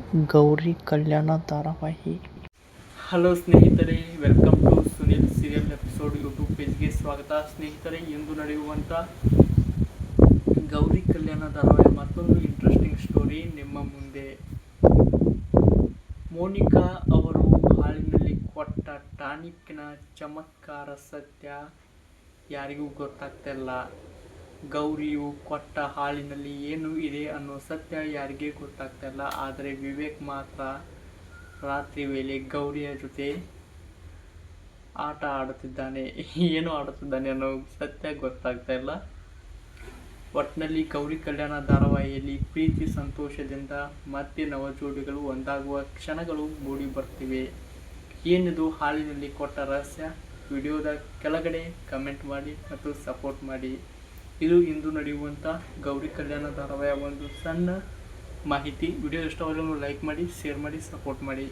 ಗೌರಿ ಕಲ್ಯಾಣ ಧಾರಾವಾಹಿ. ಹಲೋ ಸ್ನೇಹಿತರೆ, welcome to Sunil serial episode YouTube ಪೇಜ್ಗೆ ಸ್ವಾಗತ. ಸ್ನೇಹಿತರೆ, ಇಂದು ನಡೆಯುವಂಥ ಗೌರಿ ಕಲ್ಯಾಣ ಧಾರಾವಾಹಿ ಮತ್ತೊಂದು ಇಂಟ್ರೆಸ್ಟಿಂಗ್ ಸ್ಟೋರಿ ನಿಮ್ಮ ಮುಂದೆ. ಮೋನಿಕಾ ಅವರು ಹಾಲಿನಲ್ಲಿ ಕೊಟ್ಟ ಟಾನಿಕ್ನ ಚಮತ್ಕಾರ ಸತ್ಯ ಯಾರಿಗೂ ಗೊತ್ತಾಗ್ತಿಲ್ಲ. ಗೌರಿಯು ಕೊಟ್ಟ ಹಾಲಿನಲ್ಲಿ ಏನು ಇದೆ ಅನ್ನೋ ಸತ್ಯ ಯಾರಿಗೆ ಗೊತ್ತಾಗ್ತಿಲ್ಲ. ಆದರೆ ವಿವೇಕ್ ಮಾತ್ರ ರಾತ್ರಿ ವೇಳೆ ಗೌರಿಯ ಜೊತೆ ಆಟ ಆಡುತ್ತಿದ್ದಾನೆ. ಏನು ಆಡುತ್ತಿದ್ದಾನೆ ಅನ್ನೋ ಸತ್ಯ ಗೊತ್ತಾಗ್ತಾ ಇಲ್ಲ. ಒಟ್ಟಿನಲ್ಲಿ ಗೌರಿ ಕಲ್ಯಾಣ ಧಾರಾವಾಹಿಯಲ್ಲಿ ಪ್ರೀತಿ ಸಂತೋಷದಿಂದ ಮತ್ತೆ ನವಜೋಡಿಗಳು ಒಂದಾಗುವ ಕ್ಷಣಗಳು ಮೂಡಿ ಬರ್ತಿವೆ. ಏನಿದು ಹಾಲಿನಲ್ಲಿ ಕೊಟ್ಟ ರಹಸ್ಯ? ವಿಡಿಯೋದ ಕೆಳಗಡೆ ಕಮೆಂಟ್ ಮಾಡಿ ಮತ್ತು ಸಪೋರ್ಟ್ ಮಾಡಿ. ಇದು ಇಂದು ನಡೆಯುವಂಥ ಗೌರಿ ಕಲ್ಯಾಣ ಧಾರಾವಾಹಿಯ ಒಂದು ಸಣ್ಣ ಮಾಹಿತಿ. ವಿಡಿಯೋ ಇಷ್ಟವಾಗಲು ಲೈಕ್ ಮಾಡಿ, ಶೇರ್ ಮಾಡಿ, ಸಪೋರ್ಟ್ ಮಾಡಿ.